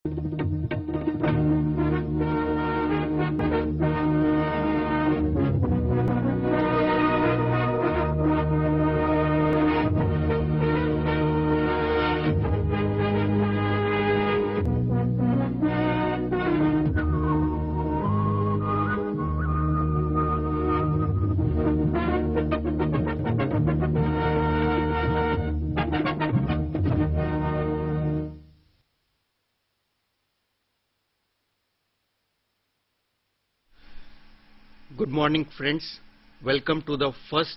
Good morning friends, welcome to the first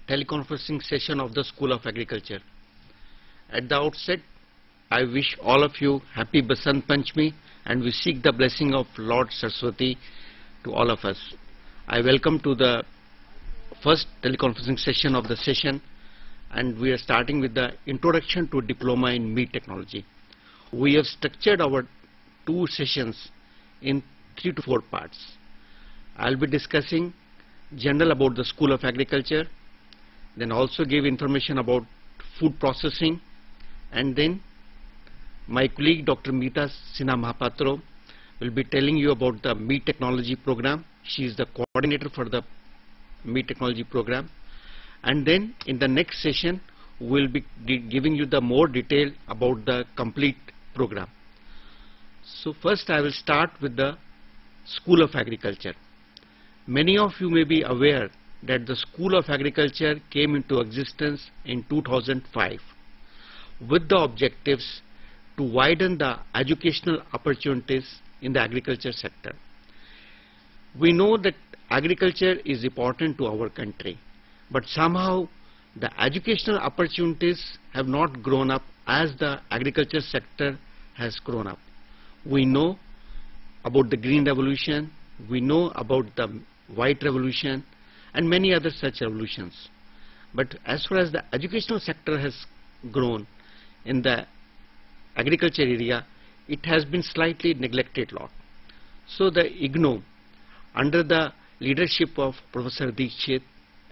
teleconferencing session of the School of Agriculture. At the outset, I wish all of you happy Basant Panchami and we seek the blessing of Lord Saraswati to all of us. I welcome to the first teleconferencing session of the session, and we are starting with the introduction to diploma in meat technology. We have structured our two sessions in 3 to 4 parts. I'll be discussing general about the School of Agriculture, then also give information about food processing, and then my colleague Dr. Meeta Sinha Mahapatro will be telling you about the meat technology program. She is the coordinator for the meat technology program, and then in the next session we'll be giving you the more detail about the complete program. So first I will start with the School of Agriculture. Many of you may be aware that the School of Agriculture came into existence in 2005 with the objectives to widen the educational opportunities in the agriculture sector. We know that agriculture is important to our country, but somehow the educational opportunities have not grown up as the agriculture sector has grown up. We know about the Green Revolution, we know about the White Revolution and many other such revolutions. But as far as the educational sector has grown in the agriculture area, it has been slightly neglected lot. So the IGNOU, under the leadership of Professor Dikshit,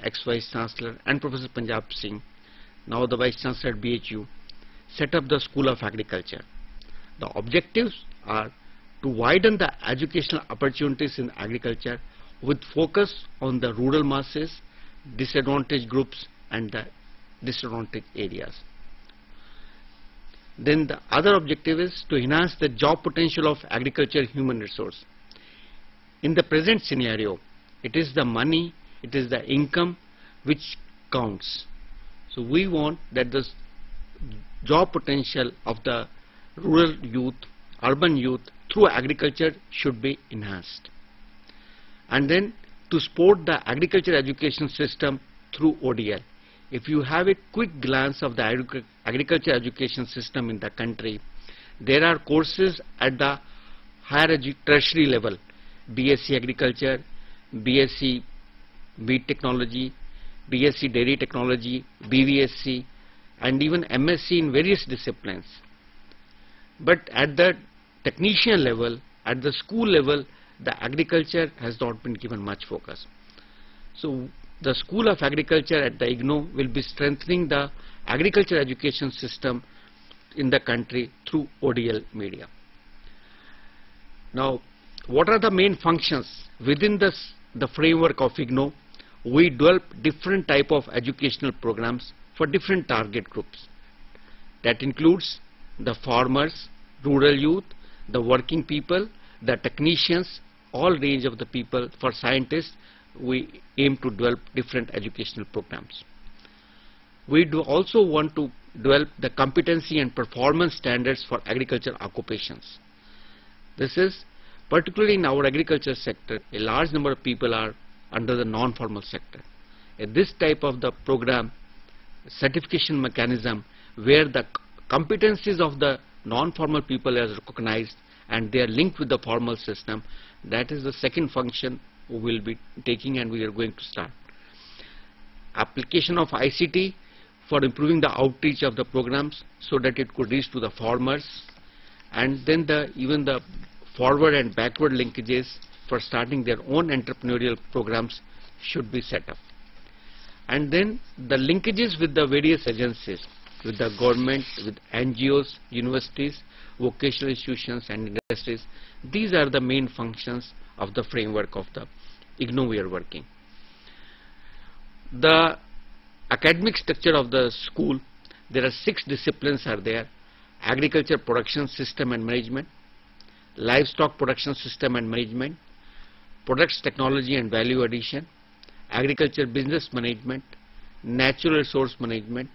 ex-Vice Chancellor, and Professor Punjab Singh, now the Vice Chancellor at BHU, set up the School of Agriculture. The objectives are to widen the educational opportunities in agriculture with focus on the rural masses, disadvantaged groups and the disadvantaged areas. Then the other objective is to enhance the job potential of agriculture human resource. In the present scenario, it is the money, it is the income which counts. So we want that the job potential of the rural youth, urban youth through agriculture should be enhanced. And then to support the agriculture education system through ODL. If you have a quick glance of the agriculture education system in the country, there are courses at the higher tertiary level, BSc Agriculture, BSc Meat Technology, BSc Dairy Technology, BVSc, and even MSc in various disciplines. But at the technician level, at the school level, the agriculture has not been given much focus. So the School of Agriculture at the IGNOU will be strengthening the agriculture education system in the country through ODL media. Now, what are the main functions within the framework of IGNOU? We develop different type of educational programs for different target groups. That includes the farmers, rural youth, the working people, the technicians, all range of the people. For scientists, we aim to develop different educational programs. We do also want to develop the competency and performance standards for agriculture occupations. This is particularly in our agriculture sector, a large number of people are under the non-formal sector. This type of the program certification mechanism where the competencies of the non-formal people are recognized and they are linked with the formal system, that is the second function we will be taking and we are going to start. Application of ICT for improving the outreach of the programs so that it could reach to the farmers, and then even the forward and backward linkages for starting their own entrepreneurial programs should be set up. And then the linkages with the various agencies. with the government, with NGOs, universities, vocational institutions and industries. These are the main functions of the framework of the IGNOU we are working. The academic structure of the school, there are 6 disciplines are there: agriculture production system and management, livestock production system and management, products technology and value addition, agriculture business management, natural resource management,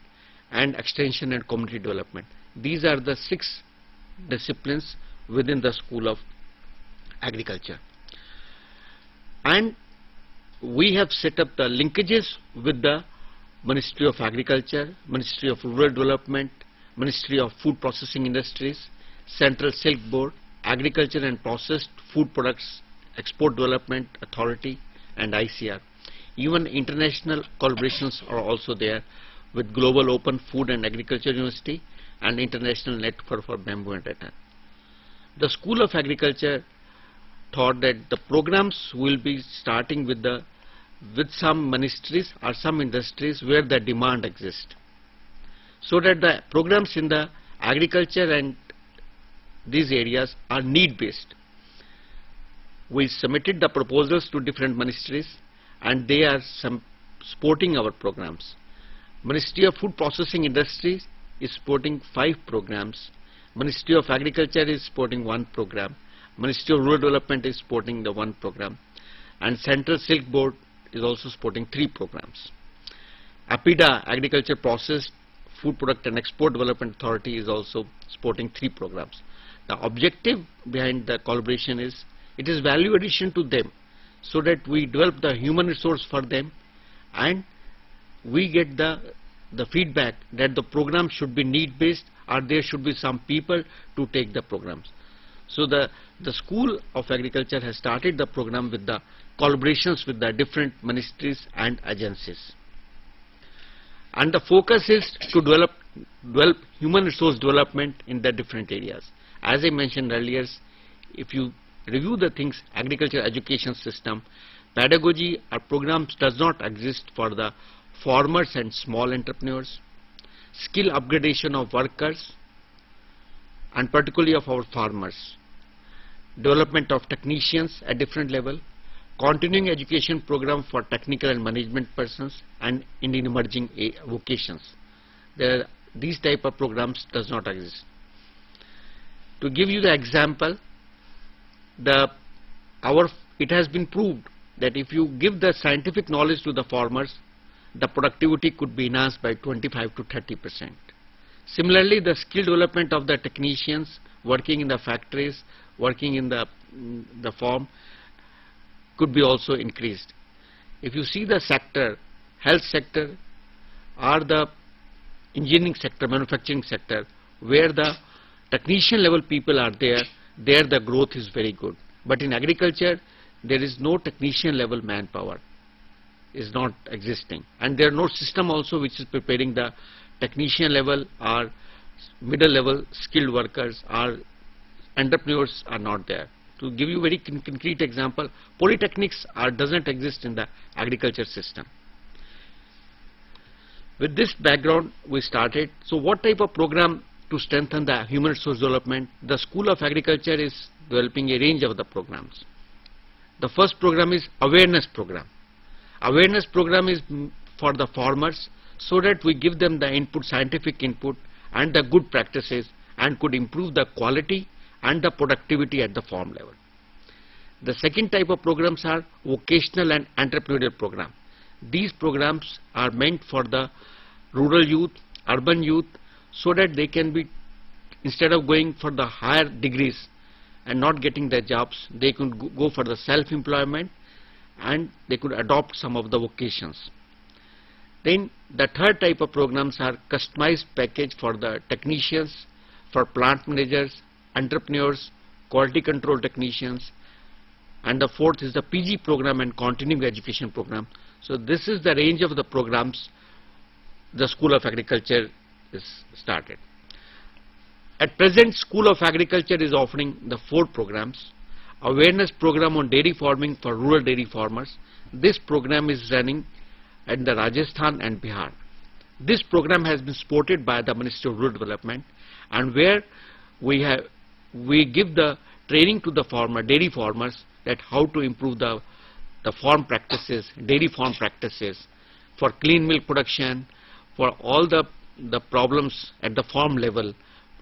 and extension and community development. These are the 6 disciplines within the School of Agriculture. And we have set up the linkages with the Ministry of Agriculture, Ministry of Rural Development, Ministry of Food Processing Industries, Central Silk Board, Agriculture and Processed Food Products Export Development Authority, and ICR. Even international collaborations are also there with Global Open Food and Agriculture University and International Network for Bamboo and Rattan. The School of Agriculture thought that the programs will be starting with some ministries or some industries where the demand exists, so that the programs in the agriculture and these areas are need based. We submitted the proposals to different ministries and they are supporting our programs. Ministry of Food Processing Industries is supporting 5 programs. Ministry of Agriculture is supporting 1 program. Ministry of Rural Development is supporting the 1 program. And Central Silk Board is also supporting 3 programs. APIDA, Agriculture Processed Food Product and Export Development Authority, is also supporting 3 programs. The objective behind the collaboration is, it is value addition to them, so that we develop the human resource for them and we get the feedback that the program should be need based or there should be some people to take the programs. So the School of Agriculture has started the program with the collaborations with the different ministries and agencies. And the focus is to develop human resource development in the different areas. As I mentioned earlier, if you review the things, agriculture education system, pedagogy or programs does not exist for the farmers and small entrepreneurs, skill upgradation of workers and particularly of our farmers, development of technicians at different level, continuing education program for technical and management persons and in emerging vocations. These type of programs does not exist. To give you the example, it has been proved that if you give the scientific knowledge to the farmers, the productivity could be enhanced by 25 to 30%. Similarly, the skill development of the technicians working in the factories, working in the farm, could be also increased. If you see the sector, health sector or the engineering sector, manufacturing sector, where the technician level people are there the growth is very good. But in agriculture, there is no technician level manpower, is not existing, and there are no system also which is preparing the technician level or middle level skilled workers or entrepreneurs are not there. To give you very concrete example, polytechnics doesn't exist in the agriculture system. With this background we started. So what type of program to strengthen the human resource development? The School of Agriculture is developing a range of the programs. The first program is awareness program. Awareness program is for the farmers, so that we give them the input, scientific input and the good practices, and could improve the quality and the productivity at the farm level. The second type of programs are vocational and entrepreneurial program. These programs are meant for the rural youth, urban youth, so that they can be, instead of going for the higher degrees and not getting their jobs, they could go for the self-employment and they could adopt some of the vocations. Then the third type of programs are customized package for the technicians, for plant managers, entrepreneurs, quality control technicians, and the fourth is the PG program and continuing education program. So this is the range of the programs the School of Agriculture is started. At present, School of Agriculture is offering the 4 programs. Awareness program on dairy farming for rural dairy farmers. This program is running in the Rajasthan and Bihar. This program has been supported by the Ministry of Rural Development, and where we give the training to the dairy farmers, that how to improve the farm practices, dairy farm practices, for clean milk production, for all the problems at the farm level,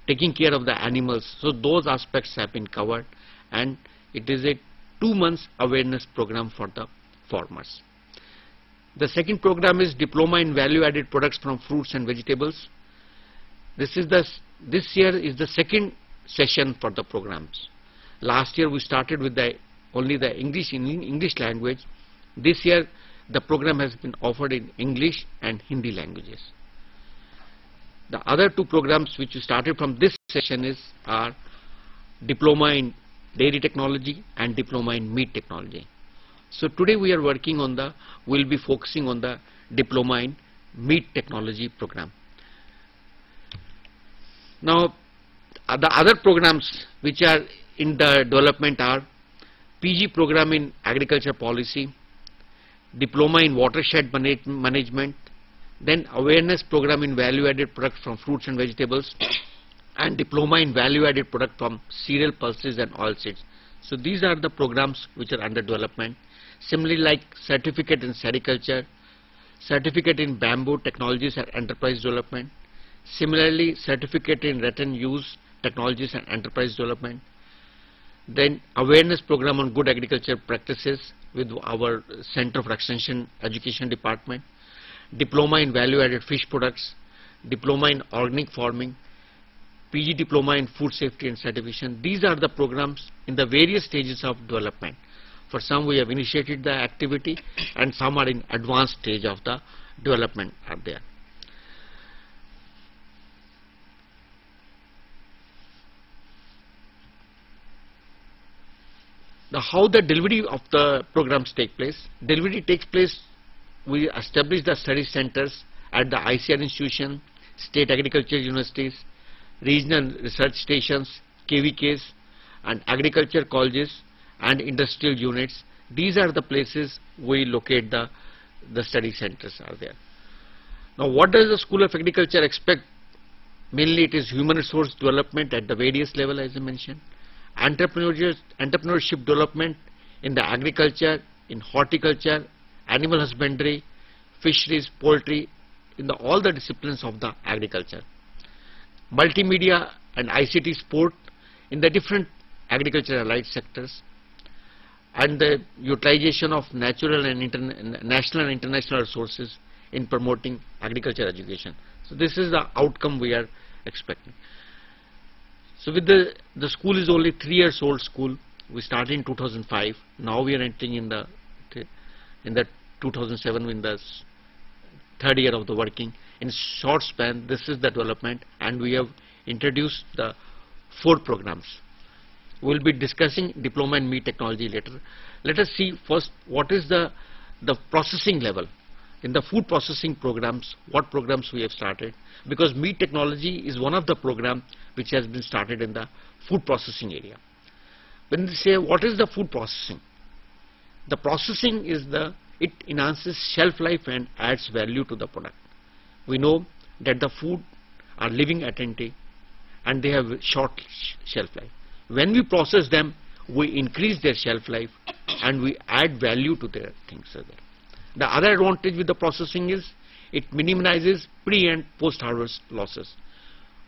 taking care of the animals. So those aspects have been covered, and it is a 2 months awareness program for the farmers. The second program is Diploma in Value Added Products from Fruits and Vegetables. This year is the second session for the programs. Last year we started with only the English language. This year the program has been offered in English and Hindi languages. The other two programs which we started from this session are Diploma in Dairy Technology and Diploma in Meat Technology. So today we are working on we'll be focusing on the Diploma in Meat Technology program. Now the other programs which are in the development are PG program in Agriculture Policy, Diploma in Watershed Management, then Awareness program in Value Added Products from Fruits and Vegetables, and Diploma in Value Added Product from Cereal Pulses and Oilseeds. So these are the programs which are under development. Similarly, like Certificate in Sericulture, Certificate in Bamboo Technologies and Enterprise Development. Similarly, Certificate in Rattan Use Technologies and Enterprise Development. Then Awareness program on Good Agriculture Practices with our Center for Extension Education Department. Diploma in Value Added Fish Products, Diploma in Organic Farming, PG Diploma in Food Safety and Certification. These are the programs in the various stages of development. For some we have initiated the activity, and some are in advanced stage of the development are there. Now, how the delivery of the programs take place? Delivery takes place, we establish the study centers at the ICR institution, state agriculture universities, regional research stations, KVKs, and agriculture colleges and industrial units. These are the places we locate the study centers are there. Now, what does the School of Agriculture expect? Mainly it is human resource development at the various level, as I mentioned, entrepreneurship development in the agriculture, in horticulture, animal husbandry, fisheries, poultry, in all the disciplines of the agriculture. Multimedia and ICT support in the different agriculture allied sectors, and the utilization of natural and national and international resources in promoting agriculture education. So this is the outcome we are expecting. So with the school is only 3 years old school. We started in 2005. Now we are entering in the 2007, in the third year of the working. In short span, this is the development, and we have introduced the 4 programs. We will be discussing Diploma in Meat Technology later. Let us see first what is the processing level. In the food processing programs, what programs we have started, because meat technology is one of the programs which has been started in the food processing area. When they say what is the food processing, the processing is it enhances shelf life and adds value to the product. We know that the food are living entity and they have short shelf life. When we process them, we increase their shelf life and we add value to their things. The other advantage with the processing is it minimizes pre and post harvest losses.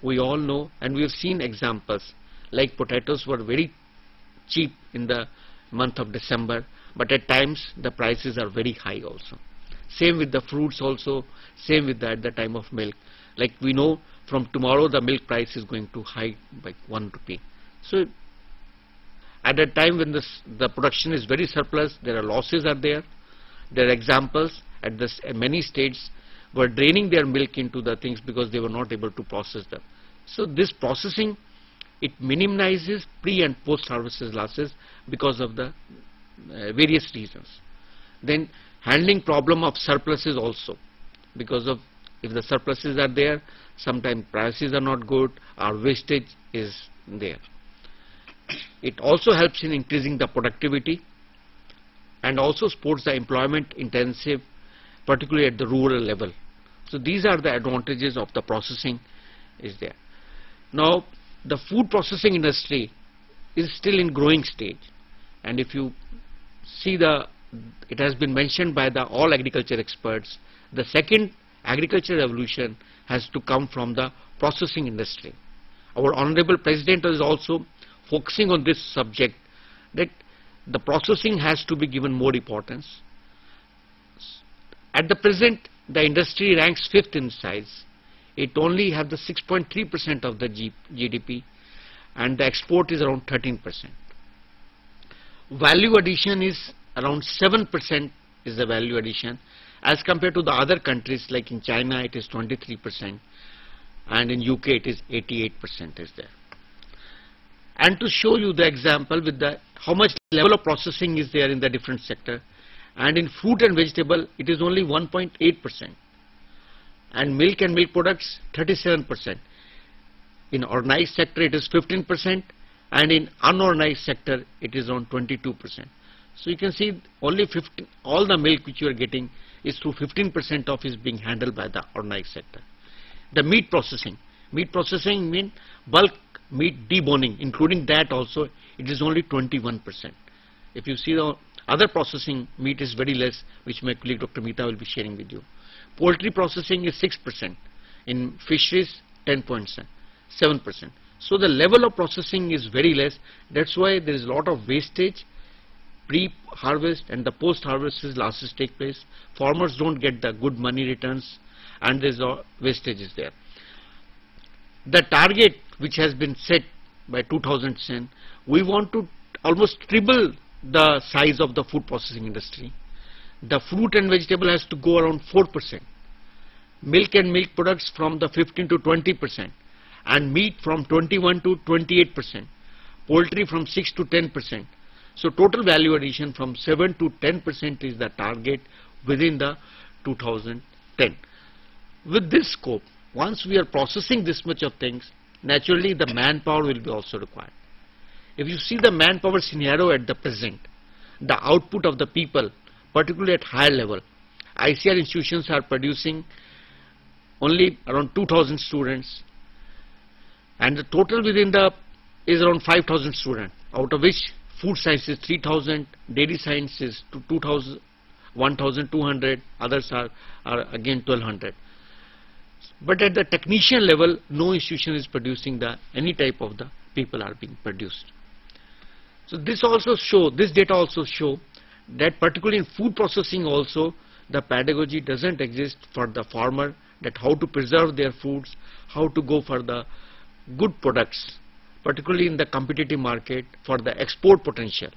We all know, and we have seen examples like potatoes were very cheap in the month of December, but at times the prices are very high also. Same with the fruits also, same with at the time of milk. Like we know from tomorrow the milk price is going to high by 1 rupee. So at a time when the production is very surplus, there are losses are there. There are examples at many states were draining their milk into the things because they were not able to process them. So this processing, it minimizes pre and post harvest losses because of the various reasons. Then handling problem of surpluses also, because of if the surpluses are there, sometimes prices are not good or wastage is there. It also helps in increasing the productivity and also supports the employment intensive, particularly at the rural level. So these are the advantages of the processing is there. Now the food processing industry is still in growing stage, and if you see it has been mentioned by all agriculture experts, the second agriculture revolution has to come from the processing industry. Our Honorable President is also focusing on this subject, that the processing has to be given more importance. At the present, the industry ranks 5th in size. It only has the 6.3% of the GDP, and the export is around 13%. Value addition is around 7% is the value addition, as compared to the other countries, like in China it is 23%, and in UK it is 88% is there. And to show you the example with how much level of processing is there in the different sector, and in fruit and vegetable it is only 1.8%, and milk and milk products 37%. In organized sector it is 15%, and in unorganized sector it is around 22%. So you can see only all the milk which you are getting is through 15% of is being handled by the organized sector. The meat processing means bulk meat deboning, including that also, it is only 21%. If you see the other processing, meat is very less, which my colleague Dr. Meeta will be sharing with you. Poultry processing is 6%, in fisheries 10.7%. So the level of processing is very less. That's why there is a lot of wastage. Pre-harvest and the post-harvest losses take place. Farmers don't get the good money returns, and there is wastage is there. The target which has been set by 2010, we want to almost triple the size of the food processing industry. The fruit and vegetable has to go around 4%. Milk and milk products from the 15 to 20%, and meat from 21 to 28%. Poultry from 6 to 10%. So total value addition from 7 to 10% is the target within the 2010. With this scope, once we are processing this much of things, naturally the manpower will be also required. If you see the manpower scenario at the present, the output of the people, particularly at higher level, ICR institutions are producing only around 2,000 students, and the total within is around 5,000 students, out of which food science is 3,000, dairy science is 2,000, 1,200, others are again 1,200. But at the technician level, no institution is producing any type of the people are being produced. So this data also show that particularly in food processing also, the pedagogy doesn't exist for the farmer, that how to preserve their foods, how to go for the good products, particularly in the competitive market, for the export potential,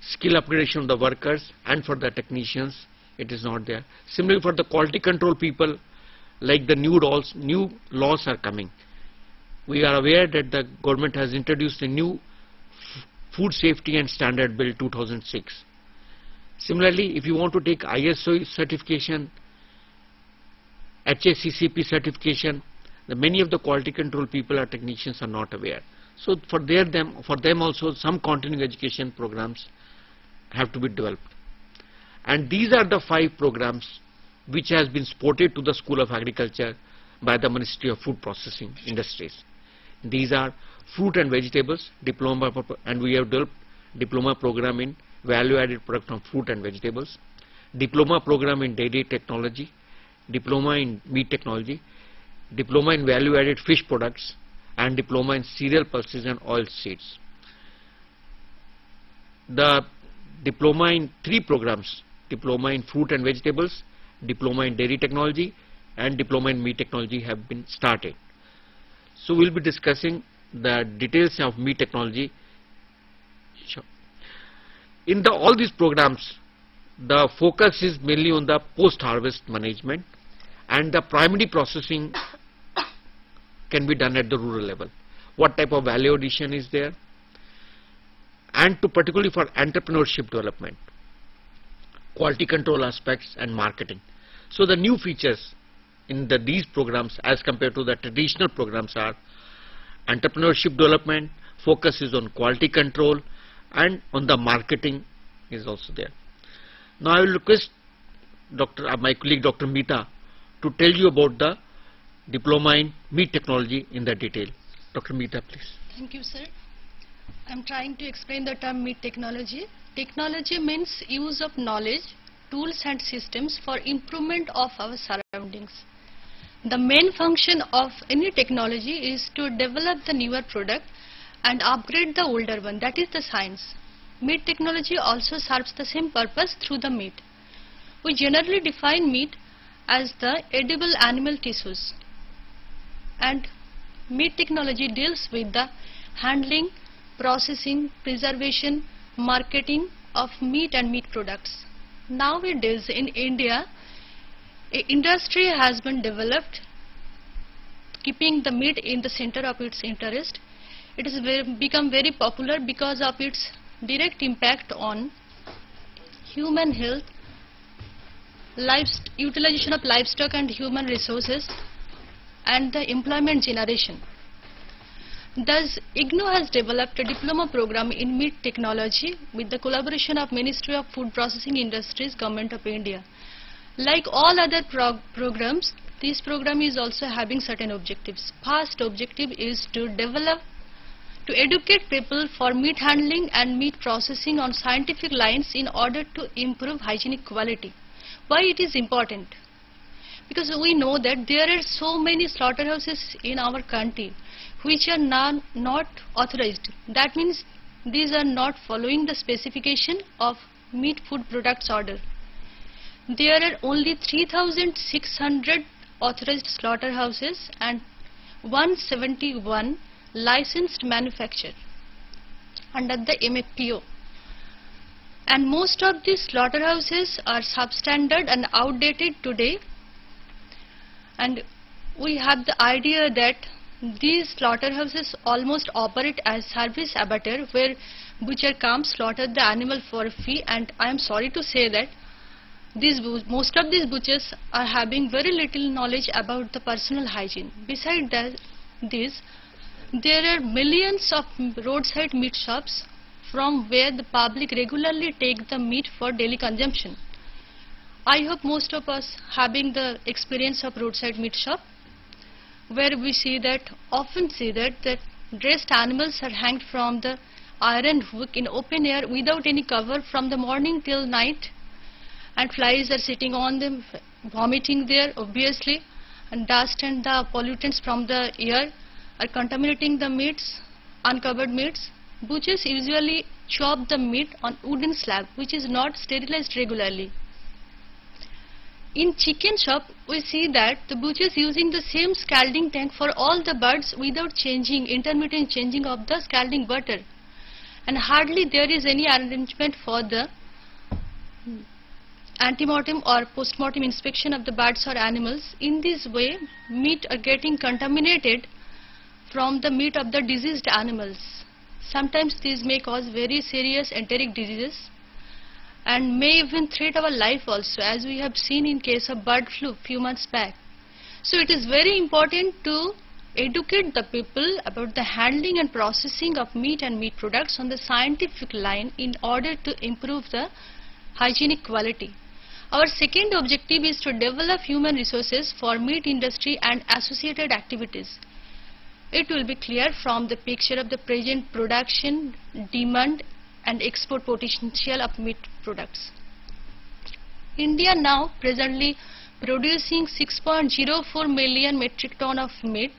skill upgradation of the workers, and for the technicians, it is not there. Similarly, for the quality control people, like the new laws are coming. We are aware that the government has introduced a new Food Safety and Standard Bill 2006. Similarly, if you want to take ISO certification, HACCP certification, many of the quality control people or technicians are not aware. So for them also some continuing education programs have to be developed. And these are the 5 programs which has been supported to the School of Agriculture by the Ministry of Food Processing Industries. These are fruit and vegetables diploma, and we have developed diploma program in value added product from fruit and vegetables, diploma program in dairy technology, diploma in meat technology, diploma in value added fish products, and diploma in cereal pulses and oil seeds. The diploma in 3 programs, diploma in fruit and vegetables, diploma in dairy technology, and diploma in meat technology have been started. So we will be discussing the details of meat technology. Sure. In all these programs, the focus is mainly on the post-harvest management, and the primary processing can be done at the rural level. What type of value addition is there, and particularly for entrepreneurship development, quality control aspects, and marketing. So the new features in these programs as compared to the traditional programs are entrepreneurship development, focus is on quality control, and on the marketing is also there. Now I will request my colleague Dr. Meeta to tell you about the diploma in meat technology in the detail. Dr. Meeta, please. Thank you, sir. I'm trying to explain the term meat technology. Technology means use of knowledge, tools and systems for improvement of our surroundings. The main function of any technology is to develop the newer product and upgrade the older one, that is the science. Meat technology also serves the same purpose through the meat. We generally define meat as the edible animal tissues, and meat technology deals with the handling, processing, preservation, marketing of meat and meat products. Nowadays in India, an industry has been developed keeping the meat in the center of its interest. It has become very popular because of its direct impact on human health, utilization of livestock and human resources, and the employment generation. Thus, IGNOU has developed a diploma program in meat technology with the collaboration of Ministry of Food Processing Industries, Government of India. Like all other programs, this program is also having certain objectives. First objective is to educate people for meat handling and meat processing on scientific lines in order to improve hygienic quality. Why it is important? Because we know that there are so many slaughterhouses in our country which are not authorized. That means these are not following the specification of meat food products order. There are only 3,600 authorized slaughterhouses and 171 licensed manufacturers under the MFPO. And most of these slaughterhouses are substandard and outdated today. And we have the idea that these slaughterhouses almost operate as service abattoir, where butcher comes, slaughter the animal for a fee, and I am sorry to say that most of these butchers are having very little knowledge about the personal hygiene. Besides this, there are millions of roadside meat shops from where the public regularly take the meat for daily consumption. I hope most of us having the experience of roadside meat shop, where we often see that dressed animals are hanged from the iron hook in open air without any cover from the morning till night, and flies are sitting on them, vomiting there obviously, and dust and the pollutants from the air are contaminating the meats, uncovered meats. Butchers usually chop the meat on wooden slab which is not sterilized regularly. In chicken shop, we see that the butchers using the same scalding tank for all the birds without intermittent changing of the scalding butter, and hardly there is any arrangement for the antemortem or postmortem inspection of the birds or animals. In this way, meat are getting contaminated from the meat of the diseased animals. Sometimes these may cause very serious enteric diseases and may even threaten our life also, as we have seen in case of bird flu few months back. So it is very important to educate the people about the handling and processing of meat and meat products on the scientific line in order to improve the hygienic quality. Our second objective is to develop human resources for meat industry and associated activities. It will be clear from the picture of the present production, demand and export potential of meat products. India now presently producing 6.04 million metric ton of meat,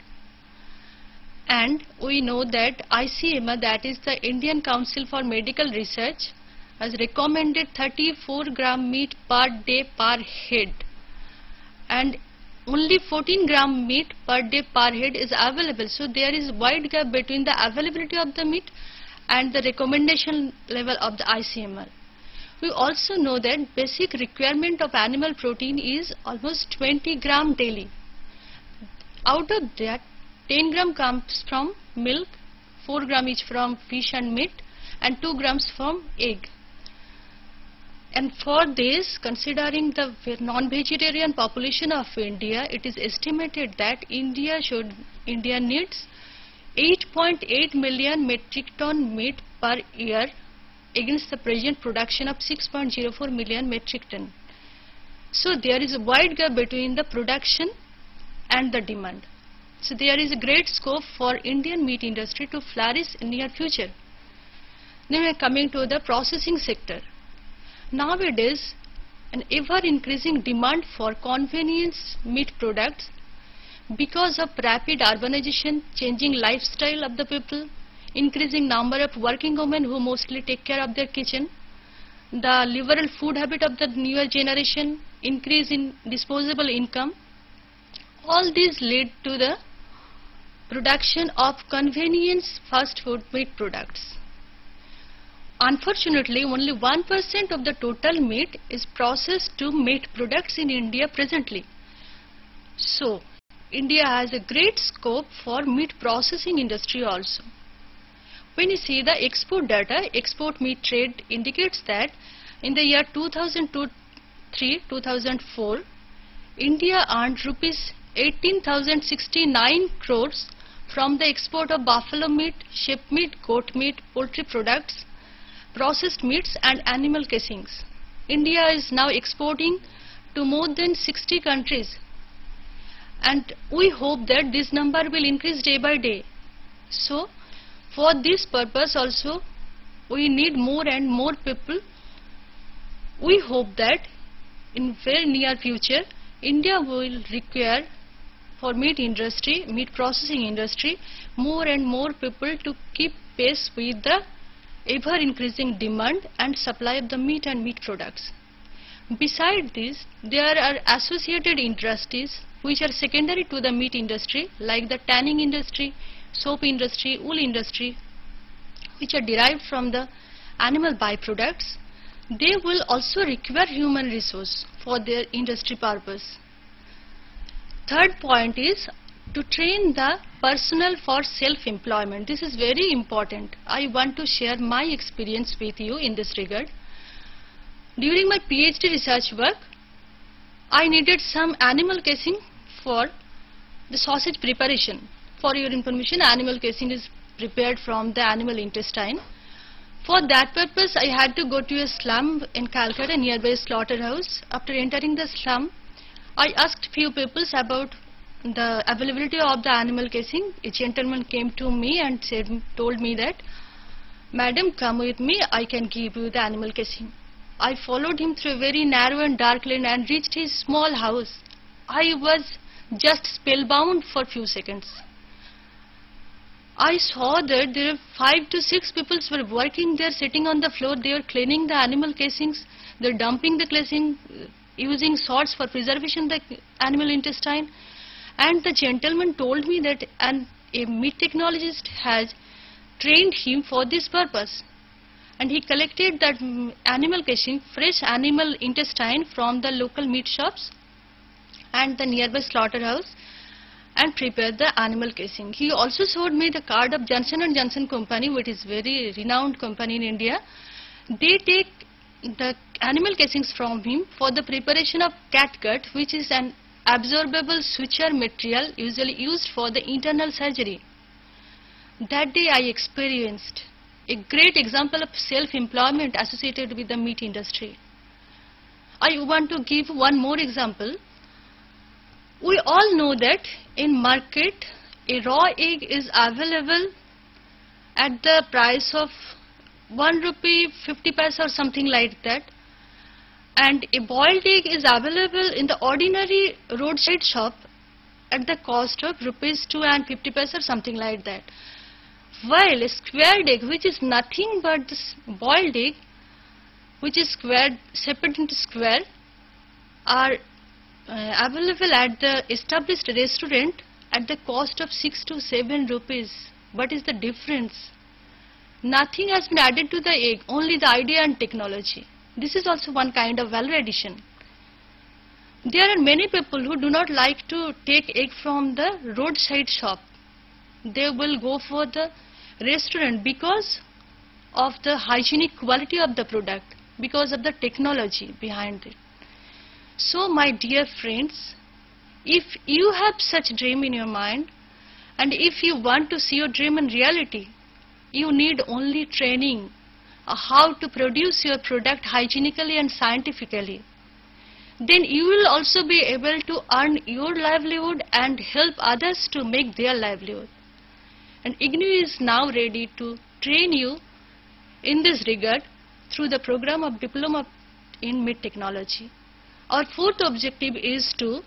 and we know that ICMR, that is the Indian Council for Medical Research, has recommended 34 gram meat per day per head, and only 14 gram meat per day per head is available. So there is wide gap between the availability of the meat and the recommendation level of the ICMR. We also know that basic requirement of animal protein is almost 20 gram daily. Out of that, 10 gram comes from milk, 4 gram each from fish and meat, and 2 grams from egg. And for this, considering the non-vegetarian population of India, it is estimated that India needs 8.8 million metric ton meat per year against the present production of 6.04 million metric ton. So there is a wide gap between the production and the demand. So there is a great scope for Indian meat industry to flourish in near future. Then we are coming to the processing sector. Nowadays, an ever increasing demand for convenience meat products because of rapid urbanization, changing lifestyle of the people, increasing number of working women who mostly take care of their kitchen, the liberal food habit of the newer generation, increase in disposable income, all these lead to the production of convenience fast food meat products. Unfortunately, only 1% of the total meat is processed to meat products in India presently. So, India has a great scope for meat processing industry also. When you see the export data, export meat trade indicates that in the year 2002-2004, India earned rupees 18,069 crores from the export of buffalo meat, sheep meat, goat meat, poultry products, processed meats and animal casings. India is now exporting to more than 60 countries, and we hope that this number will increase day by day. So, for this purpose also, we need more and more people. We hope that in very near future, India will require for meat industry, meat processing industry, more and more people to keep pace with the ever increasing demand and supply of the meat and meat products. Besides this, there are associated industries which are secondary to the meat industry, like the tanning industry, soap industry, wool industry, which are derived from the animal byproducts. They will also require human resource for their industry purpose. Third point is to train the personnel for self-employment. This is very important. I want to share my experience with you in this regard. During my PhD research work, I needed some animal casing for the sausage preparation. For your information, animal casing is prepared from the animal intestine. For that purpose, I had to go to a slum in Calcutta, nearby a slaughterhouse. After entering the slum, I asked few people about the availability of the animal casing. A gentleman came to me and told me that, "Madam, come with me, I can give you the animal casing." I followed him through a very narrow and dark lane and reached his small house. I was just spellbound for few seconds. I saw that there were 5 to 6 people were working there, sitting on the floor. They were cleaning the animal casings. They were dumping the casing, using salts for preservation of the animal intestine. And the gentleman told me that a meat technologist has trained him for this purpose. And he collected that animal casing, fresh animal intestine from the local meat shops and the nearby slaughterhouse, and prepared the animal casing. He also showed me the card of Johnson & Johnson company, which is very renowned company in India. They take the animal casings from him for the preparation of catgut, which is an absorbable suture material usually used for the internal surgery. That day I experienced a great example of self-employment associated with the meat industry. I want to give one more example. We all know that in market a raw egg is available at the price of 1 rupee 50 paise or something like that, and a boiled egg is available in the ordinary roadside shop at the cost of rupees 2 and 50 paise or something like that. While a squared egg, which is nothing but this boiled egg, which is squared, separated into square, are available at the established restaurant at the cost of 6 to 7 rupees. What is the difference? Nothing has been added to the egg, only the idea and technology. This is also one kind of value addition. There are many people who do not like to take egg from the roadside shop. They will go for the restaurant because of the hygienic quality of the product, because of the technology behind it. So my dear friends, if you have such dream in your mind, and if you want to see your dream in reality, you need only training how to produce your product hygienically and scientifically. then you will also be able to earn your livelihood and help others to make their livelihood. And IGNOU is now ready to train you in this regard through the program of Diploma in Meat Technology. Our fourth objective is to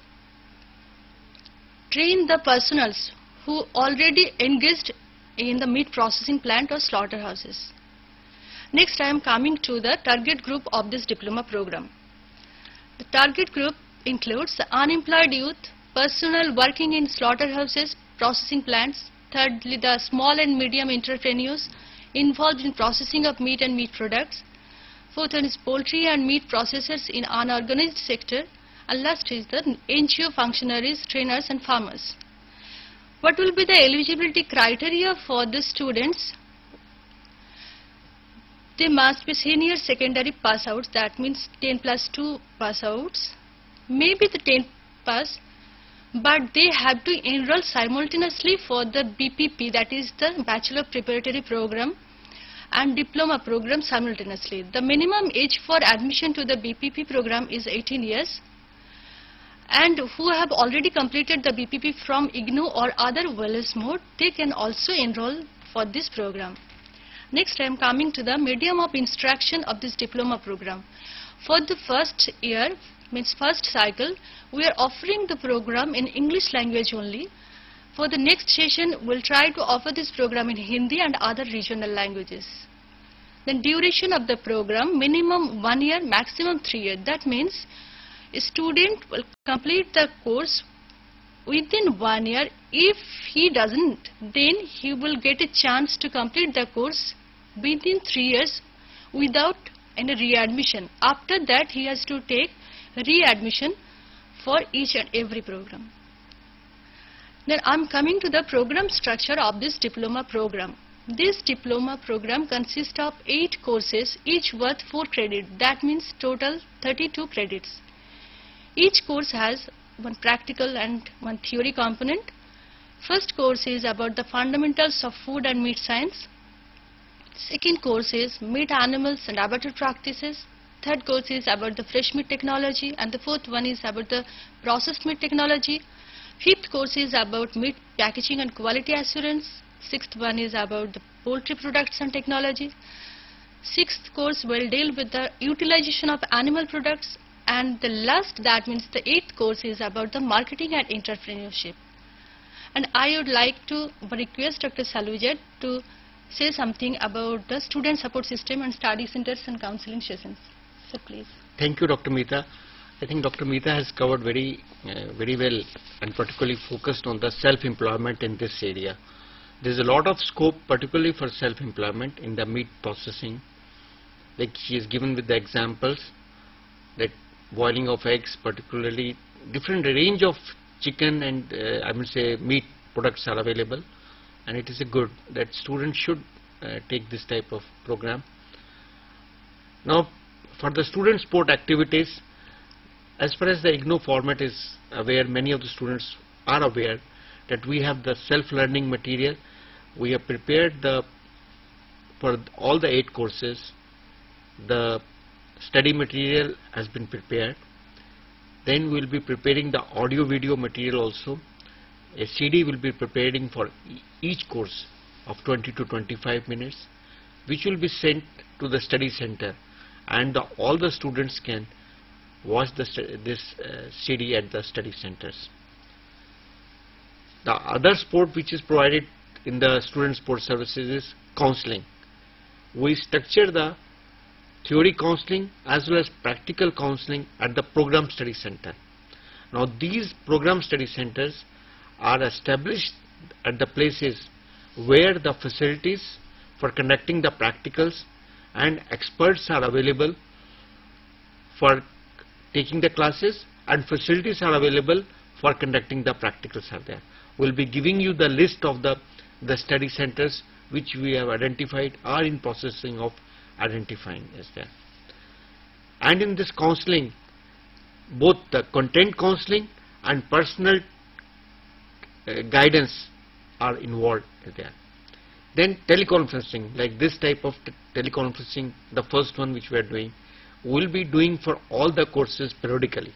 train the personals who already engaged in the meat processing plant or slaughterhouses. Next, I am coming to the target group of this diploma program. The target group includes the unemployed youth, personnel working in slaughterhouses, processing plants. Thirdly, the small and medium entrepreneurs involved in processing of meat and meat products. Fourth one is poultry and meat processors in unorganized sector. And last is the NGO functionaries, trainers and farmers. What will be the eligibility criteria for the students? They must be senior secondary pass outs, that means 10+2 pass outs, maybe the 10 pass, but they have to enroll simultaneously for the BPP, that is the Bachelor Preparatory Program and Diploma Program simultaneously. The minimum age for admission to the BPP program is 18 years. And who have already completed the BPP from IGNOU or other wellness mode, they can also enroll for this program. Next, I am coming to the medium of instruction of this diploma program. For the first year, means first cycle, we are offering the program in English language only. For the next session, we'll try to offer this program in Hindi and other regional languages. Then duration of the program, minimum 1 year, maximum 3 years. That means a student will complete the course within 1 year. If he doesn't, then he will get a chance to complete the course within 3 years without any readmission. After that, he has to take readmission for each and every program. Then I am coming to the program structure of this diploma program. This diploma program consists of 8 courses, each worth 4 credits. That means total 32 credits. Each course has one practical and one theory component. First course is about the fundamentals of food and meat science. Second course is meat, animals and abattoir practices. Third course is about the fresh meat technology, and the fourth one is about the processed meat technology. Fifth course is about meat packaging and quality assurance. Sixth one is about the poultry products and technology. Sixth course will deal with the utilization of animal products. And the last, that means the 8th course, is about the marketing and entrepreneurship. And I would like to request Dr. Saluja to say something about the student support system and study centers and counseling sessions. So please. Thank you, Dr. Meeta. I think Dr. Meeta has covered very well and particularly focused on the self-employment in this area. There is a lot of scope particularly for self-employment in the meat processing. Like she is given with the examples that boiling of eggs, particularly different range of chicken and I would say meat products are available, and it is a good that students should take this type of program. Now for the student sport activities, as far as the IGNOU format is aware, many of the students are aware that we have the self-learning material. We have prepared for all the 8 courses. The study material has been prepared. Then we will be preparing the audio video material also. A CD will be preparing for each course of 20 to 25 minutes, which will be sent to the study center, and all the students can watch this CD at the study centers. The other support which is provided in the student support services is counseling. We structure the theory counseling as well as practical counseling at the program study center. Now these program study centers are established at the places where the facilities for conducting the practicals and experts are available for taking the classes, and facilities are available for conducting the practicals are there. We will be giving you the list of the study centers which we have identified, are in processing of identifying is there. And in this counseling, both the content counseling and personal guidance are involved there. Then teleconferencing, like this type of teleconferencing, the first one which we are doing, we will be doing for all the courses periodically.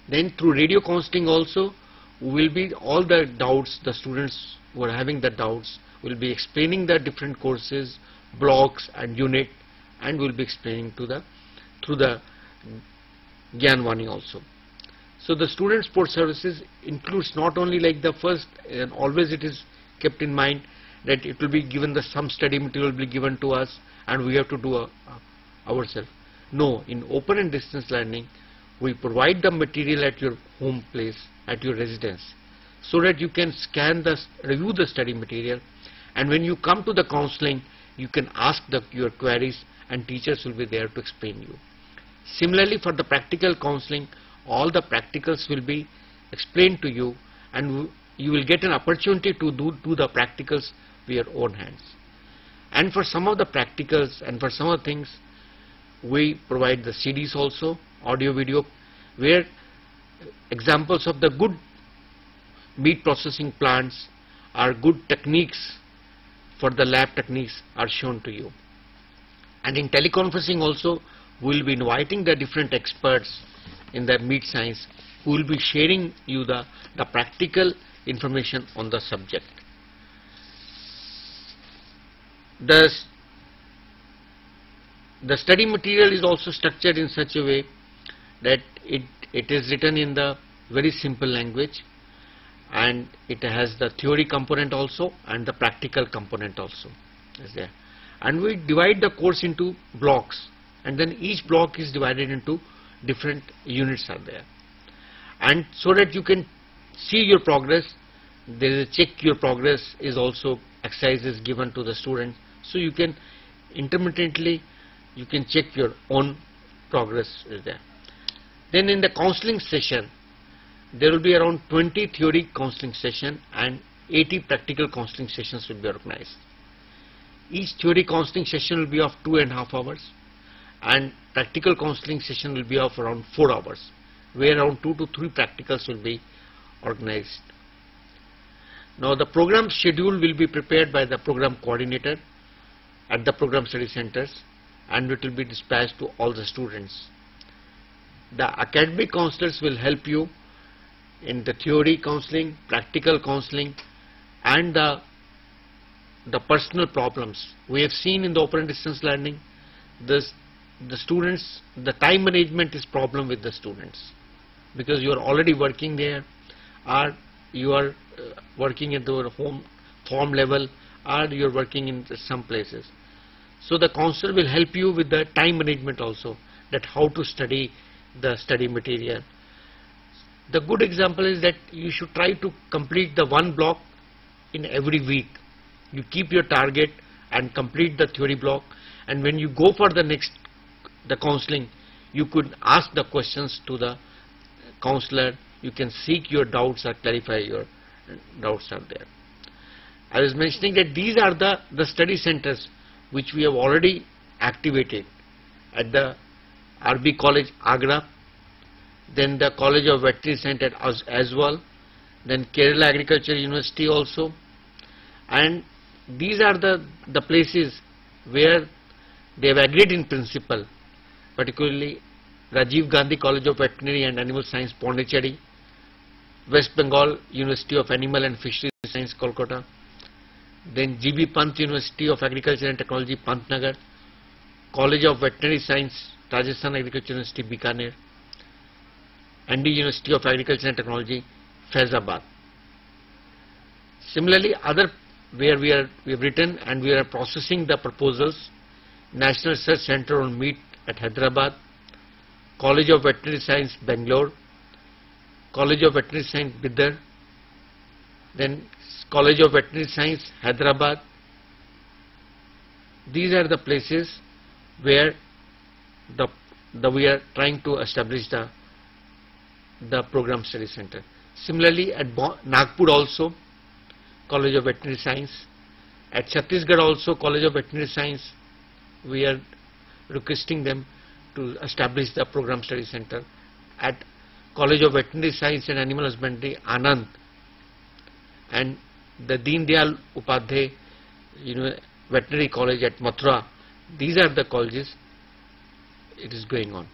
Then through radio counseling also, will be all the doubts, the students who are having the doubts will be explaining the different courses, blocks and unit, and will be explaining to the through the Gyanvani also. So the student support services includes not only like the first, and always it is kept in mind that it will be given, the some study material will be given to us and we have to do ourselves. No, in open and distance learning, we provide the material at your home place, at your residence, so that you can scan the, review the study material, and when you come to the counseling, you can ask your queries and teachers will be there to explain you. Similarly, for the practical counseling, all the practicals will be explained to you, and you will get an opportunity to do the practicals with your own hands. And for some of the practicals and for some of the things, we provide the CDs also, audio video, where examples of the good meat processing plants or good techniques for the lab techniques are shown to you. And in teleconferencing also, we will be inviting the different experts in the meat science who will be sharing you the practical information on the subject. The study material is also structured in such a way that it is written in the very simple language, and it has the theory component also and the practical component also is there. And we divide the course into blocks, and then each block is divided into different units are there. And so that you can see your progress, there is a check your progress is also exercises given to the student, so you can intermittently you can check your own progress is there. Then in the counseling session, there will be around 20 theory counseling session and 80 practical counseling sessions will be organized. Each theory counseling session will be of 2.5 hours, and practical counseling session will be of around 4 hours, where around 2 to 3 practicals will be organized. Now the program schedule will be prepared by the program coordinator at the program study centers, and it will be dispatched to all the students. The academic counselors will help you in the theory counseling, practical counseling, and the personal problems. We have seen in the open and distance learning, the students, the time management is problem with the students, because you are already working there, or you are working at the home form level, or you are working in some places. So the counselor will help you with the time management also, that how to study the study material. The good example is that you should try to complete the one block in every week. You keep your target and complete the theory block, and when you go for the next counseling, you could ask the questions to the counselor, you can seek your doubts or clarify your doubts are there. I was mentioning that these are the study centers which we have already activated at the RB College, Agra, then the College of Veterinary Science at Aswal, then Kerala Agriculture University also, and these are the places where they have agreed in principle, particularly Rajiv Gandhi College of Veterinary and Animal Science, Pondicherry, West Bengal University of Animal and Fisheries Science, Kolkata, then GB Pant University of Agriculture and Technology, Pantnagar, College of Veterinary Science, Rajasthan Agriculture University, Bikaner, ND University of Agriculture and Technology, Faizabad. Similarly, other where we have written and we are processing the proposals, National Research Center on Meat at Hyderabad, College of Veterinary Science, Bangalore, College of Veterinary Science, Bidar, then College of Veterinary Science, Hyderabad. These are the places where we are trying to establish the program study center. Similarly, at Nagpur also, College of Veterinary Science. At Chhattisgarh also, College of Veterinary Science, we are requesting them to establish the program study center. At College of Veterinary Science and Animal Husbandry, Anand, and the Deen Dayal Upadhyay Veterinary College at Mathura. These are the colleges it is going on.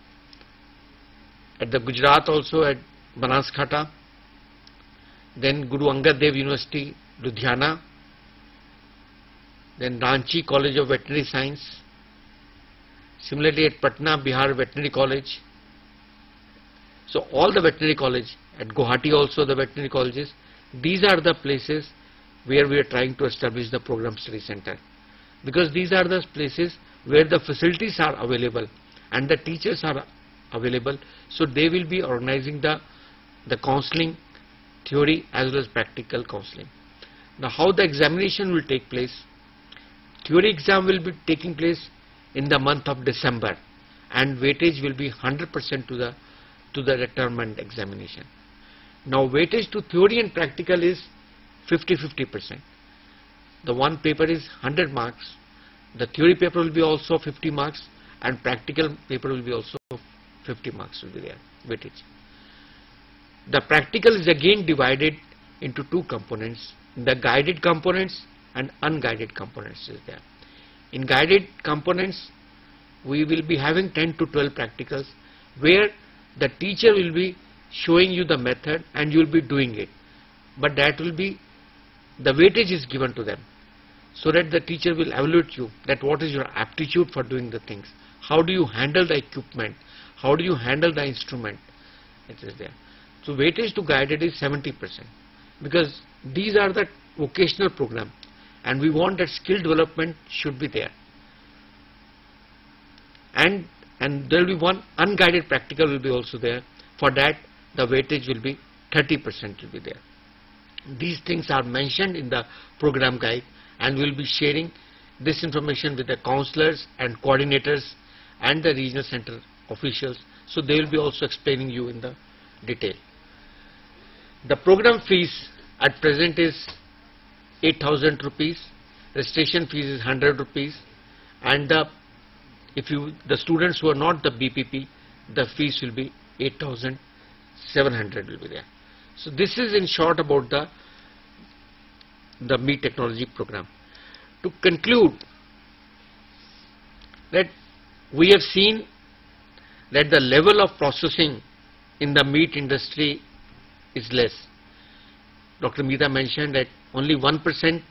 At the Gujarat also, at Banaskantha, then Guru Angad Dev University, Ludhiana, then Ranchi College of Veterinary Science, similarly at Patna, Bihar Veterinary College. So all the veterinary college, at Guwahati also the veterinary colleges, these are the places where we are trying to establish the program study center, because these are the places where the facilities are available and the teachers are available. So they will be organizing the counseling, theory as well as practical counseling. Now how the examination will take place? Theory exam will be taking place in the month of December, and weightage will be 100% to the determined examination. Now weightage to theory and practical is 50-50%. The one paper is 100 marks. The theory paper will be also 50 marks, and practical paper will be also 50 marks will be there, weightage. The practical is again divided into two components, the guided components and unguided components is there. In guided components, we will be having 10 to 12 practicals where the teacher will be showing you the method and you will be doing it. But that will be, the weightage is given to them, so that the teacher will evaluate you that what is your aptitude for doing the things. How do you handle the equipment? How do you handle the instrument? It is there. So weightage to guided is 70%, because these are the vocational program and we want that skill development should be there. And there will be one unguided practical will be also there. For that the weightage will be 30% will be there. These things are mentioned in the program guide, and we will be sharing this information with the counselors and coordinators and the regional center officials. So they will be also explaining you in the detail. The program fees at present is 8,000 rupees. Registration fees is 100 rupees, and the students who are not the BPP, the fees will be 8,700 will be there. So this is in short about the meat technology program. To conclude, that we have seen that the level of processing in the meat industry is less. Dr. Meeta mentioned that only 1%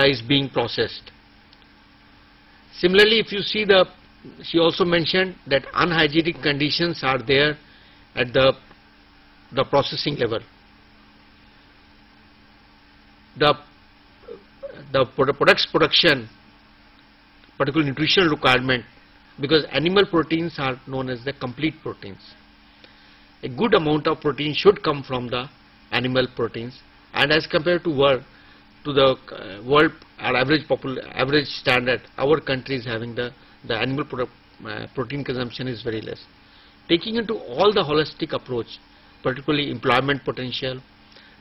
is being processed. Similarly, if you see she also mentioned that unhygienic conditions are there at the processing level. The products production, particularly nutritional requirement, because animal proteins are known as the complete proteins. A good amount of protein should come from the animal proteins, and as compared to the world average standard, our country is having the animal protein consumption is very less. Taking into all the holistic approach, particularly employment potential,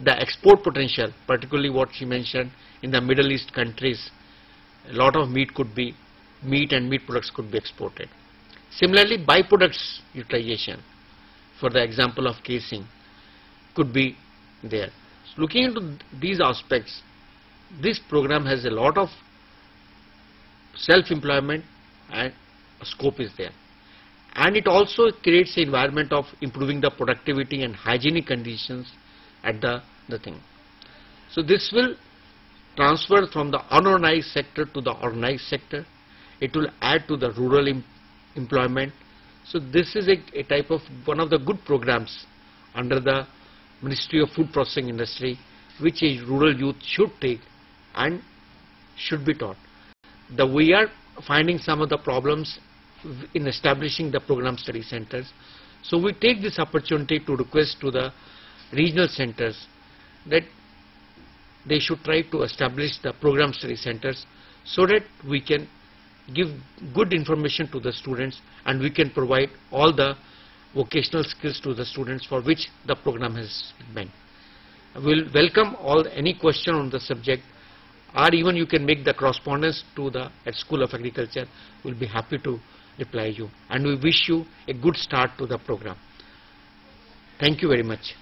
the export potential, particularly what she mentioned in the Middle East countries, a lot of meat and meat products could be exported. Similarly, byproducts utilization, for the example of casing, could be there. So looking into these aspects, this program has a lot of self-employment and scope is there, and it also creates an environment of improving the productivity and hygienic conditions at the thing. So this will transfer from the unorganized sector to the organized sector. It will add to the rural employment. So this is a type of one of the good programs under the Ministry of Food Processing Industry, which a rural youth should take and should be taught. We are finding some of the problems in establishing the program study centers. So we take this opportunity to request to the regional centers that they should try to establish the program study centers, so that we can give good information to the students and we can provide all the vocational skills to the students for which the program has been meant. We will welcome any question on the subject, or even you can make the correspondence to at School of Agriculture. We will be happy to reply you, and we wish you a good start to the program. Thank you very much.